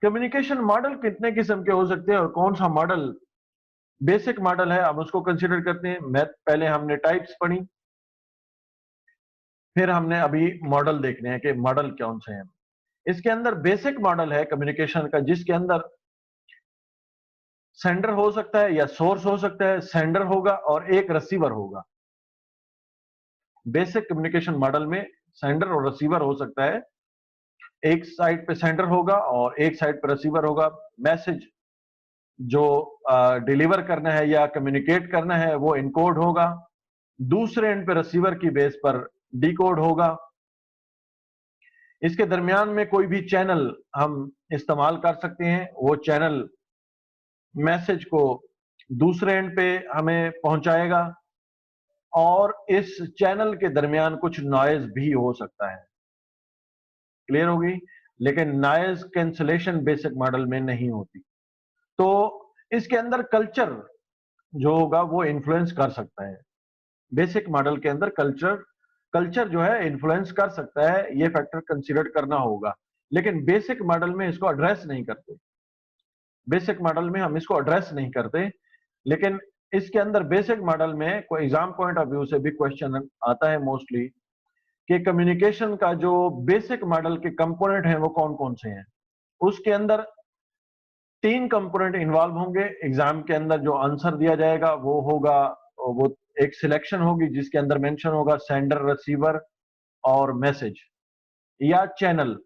Communication model कितने किस्म के हो सकते हैं और कौन सा मॉडल बेसिक मॉडल है, हम उसको कंसीडर करते हैं। पहले हमने टाइप्स पढ़ी, फिर हमने अभी मॉडल देखने हैं कि मॉडल कौन से हैं। इसके अंदर बेसिक मॉडल है कम्युनिकेशन का, जिसके अंदर सेंडर हो सकता है या सोर्स हो सकता है, सेंडर होगा और एक रिसीवर होगा। बेसिक कम्युनिकेशन मॉडल में सेंडर और रिसीवर हो सकता है, एक साइड पे सेंडर होगा और एक साइड पे रिसीवर होगा। मैसेज जो डिलीवर करना है या कम्युनिकेट करना है वो इनकोड होगा, दूसरे एंड पे रिसीवर की बेस पर डिकोड होगा। इसके दरमियान में कोई भी चैनल हम इस्तेमाल कर सकते हैं, वो चैनल मैसेज को दूसरे एंड पे हमें पहुंचाएगा और इस चैनल के दरमियान कुछ नॉइज भी हो सकता है। क्लियर होगी? लेकिन नॉइज कैंसलेशन बेसिक मॉडल में नहीं होती। तो इसके अंदर कल्चर जो होगा वो इन्फ्लुएंस कर सकता है। बेसिक मॉडल के अंदर कल्चर जो है इन्फ्लुएंस कर सकता है, ये फैक्टर कंसीडर करना होगा। लेकिन बेसिक मॉडल में इसको एड्रेस नहीं करते, बेसिक मॉडल में हम इसको एड्रेस नहीं करते। लेकिन इसके अंदर बेसिक मॉडल में कोई एग्जाम पॉइंट ऑफ व्यू से भी क्वेश्चन आता है मोस्टली कि कम्युनिकेशन का जो बेसिक मॉडल के कंपोनेंट हैं वो कौन कौन से हैं। उसके अंदर 3 कंपोनेंट इन्वॉल्व होंगे। एग्जाम के अंदर जो आंसर दिया जाएगा वो होगा, वो एक सिलेक्शन होगी जिसके अंदर मेंशन होगा सेंडर, रिसीवर और मैसेज या चैनल।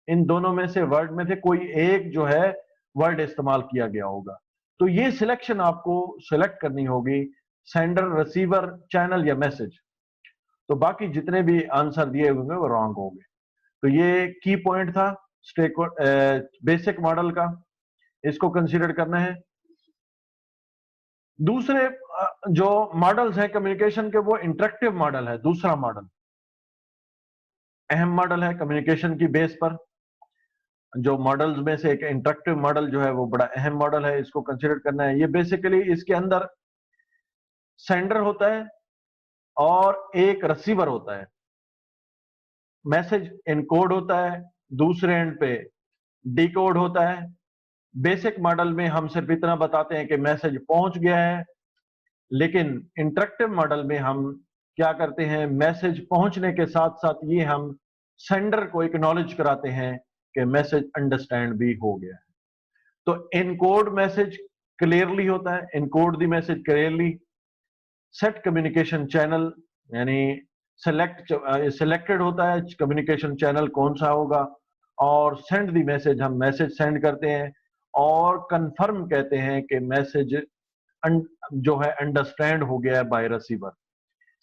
इन दोनों में से वर्ड में से कोई एक जो है वर्ड इस्तेमाल किया गया होगा। तो ये सिलेक्शन आपको सिलेक्ट करनी होगी, सेंडर, रिसीवर, चैनल या मैसेज। तो बाकी जितने भी आंसर दिए होंगे वो रॉन्ग होंगे। तो ये की पॉइंट था बेसिक मॉडल का, इसको कंसीडर करना है। दूसरे जो मॉडल्स हैं कम्युनिकेशन के वो इंटरेक्टिव मॉडल है। दूसरा मॉडल अहम मॉडल है कम्युनिकेशन की बेस पर। जो मॉडल्स में से एक इंटरेक्टिव मॉडल जो है वो बड़ा अहम मॉडल है, इसको कंसीडर करना है। ये बेसिकली इसके अंदर सेंडर होता है और एक रिसीवर होता है। मैसेज इनकोड होता है, दूसरे एंड पे डिकोड होता है। बेसिक मॉडल में हम सिर्फ इतना बताते हैं कि मैसेज पहुंच गया है, लेकिन इंटरेक्टिव मॉडल में हम क्या करते हैं, मैसेज पहुंचने के साथ साथ ये हम सेंडर को एक्नॉलेज कराते हैं कि मैसेज अंडरस्टैंड भी हो गया है। तो इनकोड मैसेज क्लियरली होता है, encode the message clearly. Set communication channel यानी सिलेक्टेड होता है कम्युनिकेशन चैनल कौन सा होगा, और सेंड द मैसेज, हम मैसेज सेंड करते हैं और कंफर्म कहते हैं कि मैसेज जो है अंडरस्टैंड हो गया है बाय रिसीवर।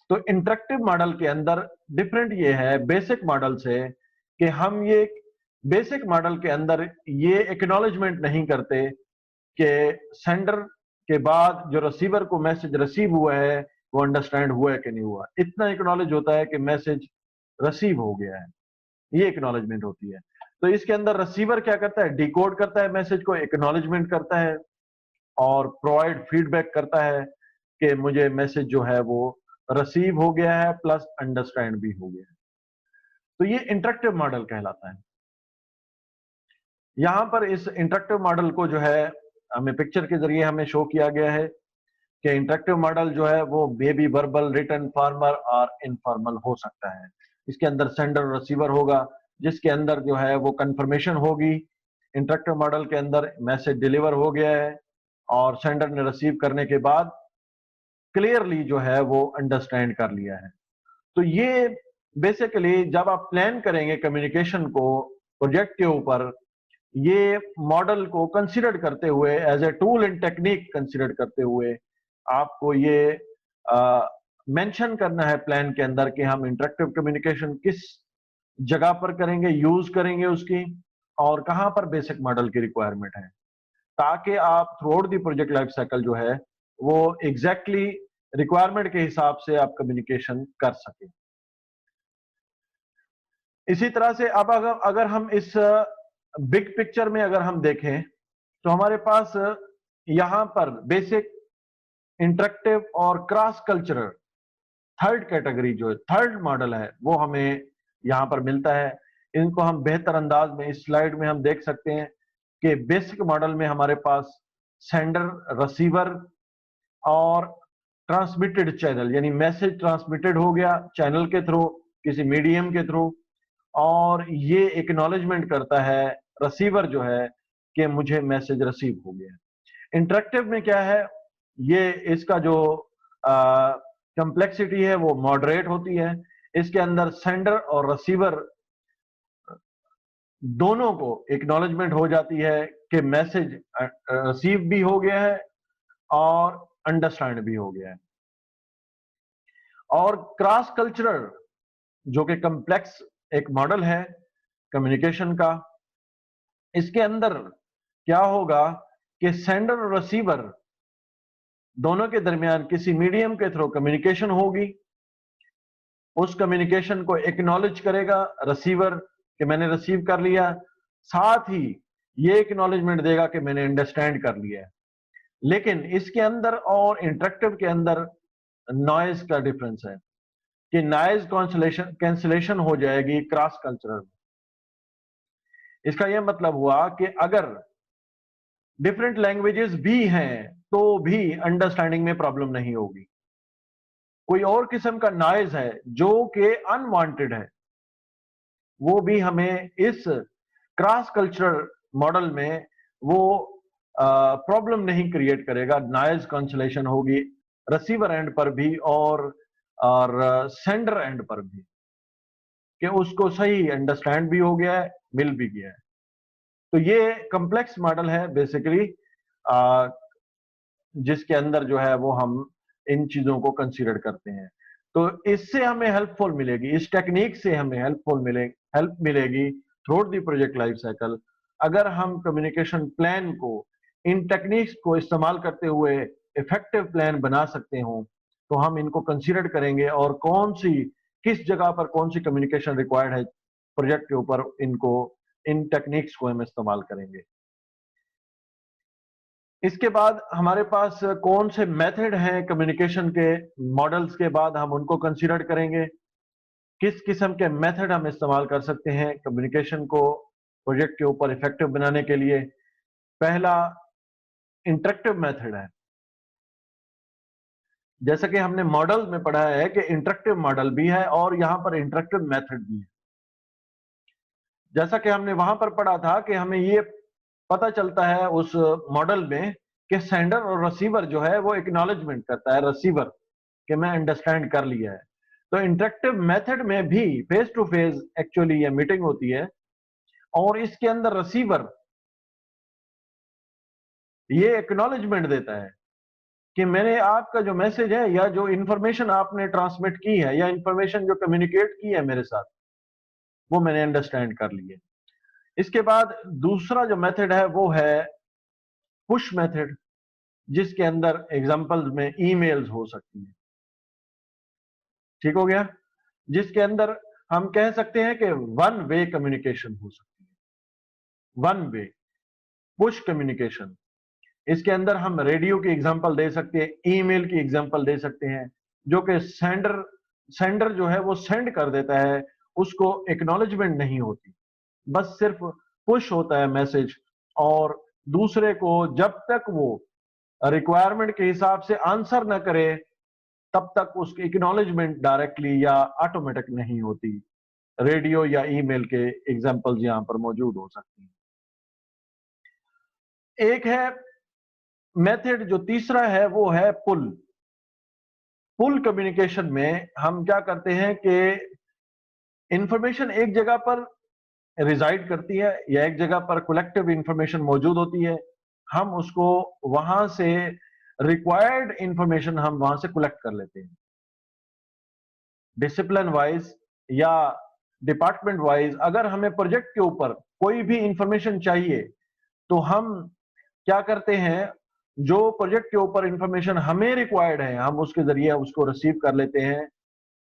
तो इंटरेक्टिव मॉडल के अंदर डिफरेंट ये है बेसिक मॉडल से कि हम ये बेसिक मॉडल के अंदर ये एक्नॉलेजमेंट नहीं करते कि सेंडर के बाद जो रिसीवर को मैसेज रिसीव हुआ है वो अंडरस्टैंड हुआ है कि नहीं हुआ। इतना एक्नॉलेज होता है कि मैसेज रिसीव हो गया है, ये एक्नॉलेजमेंट होती है। तो इसके अंदर रिसीवर क्या करता है, डिकोड करता है मैसेज को, एक्नॉलेजमेंट करता है और प्रोवाइड फीडबैक करता है कि मुझे मैसेज जो है वो रिसीव हो गया है प्लस अंडरस्टैंड भी हो गया है। तो ये इंटरेक्टिव मॉडल कहलाता है। यहां पर इस इंटरेक्टिव मॉडल को जो है हमें पिक्चर के जरिए हमें शो किया गया है कि इंटरेक्टिव मॉडल जो है वो may be verbal, written, formal और इनफॉर्मल हो सकता है। इसके अंदर सेंडर और रिसीवर होगा, जिसके अंदर जो है वो कंफर्मेशन होगी। इंटरेक्टिव मॉडल के अंदर मैसेज डिलीवर हो गया है और सेंडर ने रिसीव करने के बाद क्लियरली जो है वो अंडरस्टैंड कर लिया है। तो ये बेसिकली जब आप प्लान करेंगे कम्युनिकेशन को प्रोजेक्ट के ऊपर, ये मॉडल को कंसीडर करते हुए as a tool and technique consider करते हुए आपको ये मेंशन करना है प्लान के अंदर कि हम इंटरेक्टिव कम्युनिकेशन किस जगह पर करेंगे, यूज करेंगे उसकी, और कहां पर बेसिक मॉडल की रिक्वायरमेंट है, ताकि आप through out the project life cycle जो है वो एग्जैक्टली रिक्वायरमेंट के हिसाब से आप कम्युनिकेशन कर सकें। इसी तरह से अब अगर हम इस बिग पिक्चर में अगर हम देखें तो हमारे पास यहां पर बेसिक, इंटरेक्टिव और क्रॉस कल्चरल थर्ड कैटेगरी जो है, थर्ड मॉडल है, वो हमें यहां पर मिलता है। इनको हम बेहतर अंदाज में इस स्लाइड में हम देख सकते हैं कि बेसिक मॉडल में हमारे पास सेंडर, रिसीवर और ट्रांसमिटेड चैनल, यानी मैसेज ट्रांसमिटेड हो गया चैनल के थ्रू, किसी मीडियम के थ्रू, और ये एक्नॉलेजमेंट करता है रिसीवर जो है कि मुझे मैसेज रिसीव हो गया। इंटरेक्टिव में क्या है, ये इसका जो कंप्लेक्सिटी है वो मॉडरेट होती है। इसके अंदर सेंडर और रिसीवर दोनों को एक्नॉलेजमेंट हो जाती है कि मैसेज रिसीव भी हो गया है और अंडरस्टैंड भी हो गया है। और क्रॉस कल्चरल जो कि कम्प्लेक्स एक मॉडल है कम्युनिकेशन का, इसके अंदर क्या होगा कि सेंडर और रिसीवर दोनों के दरमियान किसी मीडियम के थ्रू कम्युनिकेशन होगी। उस कम्युनिकेशन को एक्नॉलेज करेगा रिसीवर कि मैंने रिसीव कर लिया, साथ ही ये एक्नॉलेजमेंट देगा कि मैंने अंडरस्टैंड कर लिया है। लेकिन इसके अंदर और इंटरेक्टिव के अंदर नॉइज का डिफरेंस है कि नॉइज कैंसिलेशन हो जाएगी क्रॉस कल्चरल में। इसका यह मतलब हुआ कि अगर डिफरेंट लैंग्वेजेस भी हैं तो भी अंडरस्टैंडिंग में प्रॉब्लम नहीं होगी। कोई और किस्म का नॉइज है जो कि अनवांटेड है, वो भी हमें इस क्रॉस कल्चरल मॉडल में वो प्रॉब्लम नहीं क्रिएट करेगा। नॉइज कैंसिलेशन होगी रिसीवर एंड पर भी और सेंडर एंड पर भी, कि उसको सही अंडरस्टैंड भी हो गया है, मिल भी गया है। तो ये कॉम्प्लेक्स मॉडल है बेसिकली, जिसके अंदर जो है वो हम इन चीजों को कंसीडर करते हैं। तो इससे हमें हेल्पफुल मिलेगी, इस टेक्निक से हमें हेल्प मिलेगी through the project life cycle, अगर हम कम्युनिकेशन प्लान को इन टेक्निक्स को इस्तेमाल करते हुए इफेक्टिव प्लान बना सकते हो, तो हम इनको कंसीडर करेंगे और किस जगह पर कौन सी कम्युनिकेशन रिक्वायर्ड है प्रोजेक्ट के ऊपर, इन टेक्निक्स को हम इस्तेमाल करेंगे। इसके बाद हमारे पास कौन से मेथड हैं कम्युनिकेशन के मॉडल्स के बाद हम उनको कंसीडर करेंगे। किस किस्म के मेथड हम इस्तेमाल कर सकते हैं कम्युनिकेशन को प्रोजेक्ट के ऊपर इफेक्टिव बनाने के लिए। पहला इंटरेक्टिव मेथड है। जैसा कि हमने मॉडल में पढ़ा है कि इंटरेक्टिव मॉडल भी है और यहां पर इंटरेक्टिव मेथड भी है। जैसा कि हमने वहां पर पढ़ा था कि हमें ये पता चलता है उस मॉडल में कि सेंडर और रिसीवर जो है वो एक्नॉलेजमेंट करता है रिसीवर कि मैं अंडरस्टैंड कर लिया है। तो इंटरेक्टिव मेथड में भी फेस टू फेस एक्चुअली ये मीटिंग होती है और इसके अंदर रिसीवर ये एक्नॉलेजमेंट देता है कि मैंने आपका जो मैसेज है या जो इंफॉर्मेशन आपने ट्रांसमिट की है या इंफॉर्मेशन जो कम्युनिकेट की है मेरे साथ, वो मैंने अंडरस्टैंड कर ली है। इसके बाद दूसरा जो मेथड है वो है पुश मेथड, जिसके अंदर एग्जांपल्स में ईमेल्स हो सकती है। ठीक हो गया, जिसके अंदर हम कह सकते हैं कि वन वे कम्युनिकेशन हो सकती है। वन वे पुश कम्युनिकेशन, इसके अंदर हम रेडियो की एग्जांपल दे सकते हैं, ईमेल की एग्जांपल दे सकते हैं, जो कि सेंडर जो है वो सेंड कर देता है, उसको एक्नॉलेजमेंट नहीं होती, बस सिर्फ पुश होता है मैसेज, और दूसरे को जब तक वो रिक्वायरमेंट के हिसाब से आंसर ना करे तब तक उसकी एक्नॉलेजमेंट डायरेक्टली या ऑटोमेटिक नहीं होती। रेडियो या ईमेल के एग्जांपल्स यहां पर मौजूद हो सकती हैं। एक है मेथड जो तीसरा है वो है पुल। पुल कम्युनिकेशन में हम क्या करते हैं कि इंफॉर्मेशन एक जगह पर रिजाइड करती है या एक जगह पर कलेक्टिव इंफॉर्मेशन मौजूद होती है, हम उसको वहां से रिक्वायर्ड इंफॉर्मेशन हम वहां से कलेक्ट कर लेते हैं। डिसिप्लिन वाइज या डिपार्टमेंट वाइज अगर हमें प्रोजेक्ट के ऊपर कोई भी इंफॉर्मेशन चाहिए तो हम क्या करते हैं, जो प्रोजेक्ट के ऊपर इंफॉर्मेशन हमें रिक्वायर्ड है हम उसके जरिए उसको रिसीव कर लेते हैं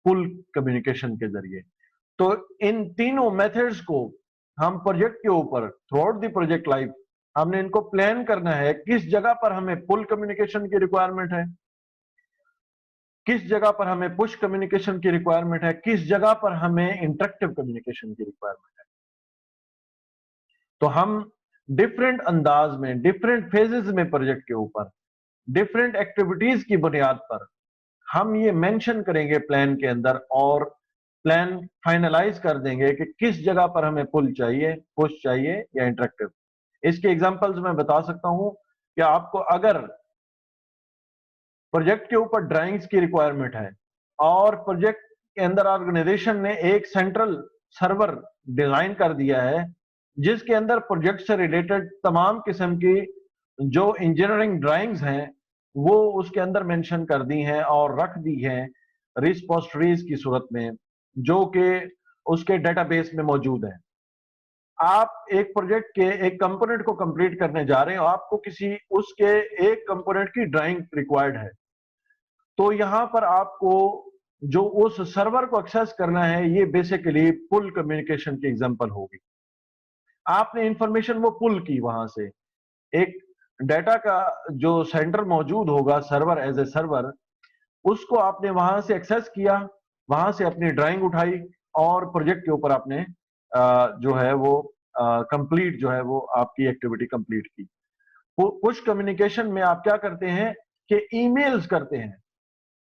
पुल कम्युनिकेशन के जरिए। तो इन तीनों मेथड्स को हम प्रोजेक्ट के ऊपर through out the project life हमने इनको प्लान करना है, किस जगह पर हमें पुल कम्युनिकेशन की रिक्वायरमेंट है, किस जगह पर हमें पुश कम्युनिकेशन की रिक्वायरमेंट है, किस जगह पर हमें इंटरेक्टिव कम्युनिकेशन की रिक्वायरमेंट है। तो हम डिफरेंट अंदाज में, डिफरेंट फेजेस में प्रोजेक्ट के ऊपर, डिफरेंट एक्टिविटीज की बुनियाद पर हम ये मेंशन करेंगे प्लान के अंदर और प्लान फाइनलाइज कर देंगे कि किस जगह पर हमें पुल चाहिए, पुश चाहिए या इंटरेक्टिव। इसके एग्जांपल्स मैं बता सकता हूं कि आपको अगर प्रोजेक्ट के ऊपर ड्राइंग्स की रिक्वायरमेंट है और प्रोजेक्ट के अंदर ऑर्गेनाइजेशन ने एक सेंट्रल सर्वर डिजाइन कर दिया है जिसके अंदर प्रोजेक्ट से रिलेटेड तमाम किस्म की जो इंजीनियरिंग ड्राइंग्स हैं वो उसके अंदर मेंशन कर दी हैं और रख दी हैं रिपोजिटरीज की सूरत में, जो कि उसके डेटाबेस में मौजूद है। आप एक प्रोजेक्ट के एक कंपोनेंट को कंप्लीट करने जा रहे हो, आपको किसी उसके एक कंपोनेंट की ड्राइंग रिक्वायर्ड है, तो यहां पर आपको जो उस सर्वर को एक्सेस करना है, ये बेसिकली पुल कम्युनिकेशन की एग्जांपल होगी। आपने इंफॉर्मेशन वो पुल की वहां से, एक डाटा का जो सेंटर मौजूद होगा सर्वर एज ए सर्वर, उसको आपने वहां से एक्सेस किया, वहां से अपनी ड्राइंग उठाई और प्रोजेक्ट के ऊपर आपने जो है वो कंप्लीट जो है वो आपकी एक्टिविटी कंप्लीट की। पुश कम्युनिकेशन में आप क्या करते हैं कि ईमेल्स करते हैं,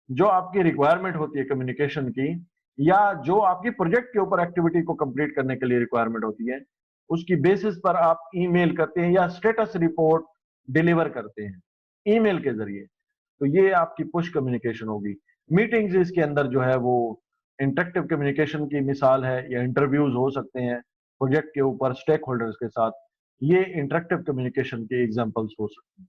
जो आपकी रिक्वायरमेंट होती है कम्युनिकेशन की या जो आपकी प्रोजेक्ट के ऊपर एक्टिविटी को कंप्लीट करने के लिए रिक्वायरमेंट होती है, उसकी बेसिस पर आप ईमेल करते हैं या स्टेटस रिपोर्ट डिलीवर करते हैं ईमेल के जरिए। तो ये आपकी पुश कम्युनिकेशन होगी। मीटिंग्स इसके अंदर जो है वो इंटरेक्टिव कम्युनिकेशन की मिसाल है, या इंटरव्यूज हो सकते हैं प्रोजेक्ट के ऊपर स्टेक होल्डर्स के साथ, ये इंटरेक्टिव कम्युनिकेशन के एग्जांपल्स हो सकते हैं।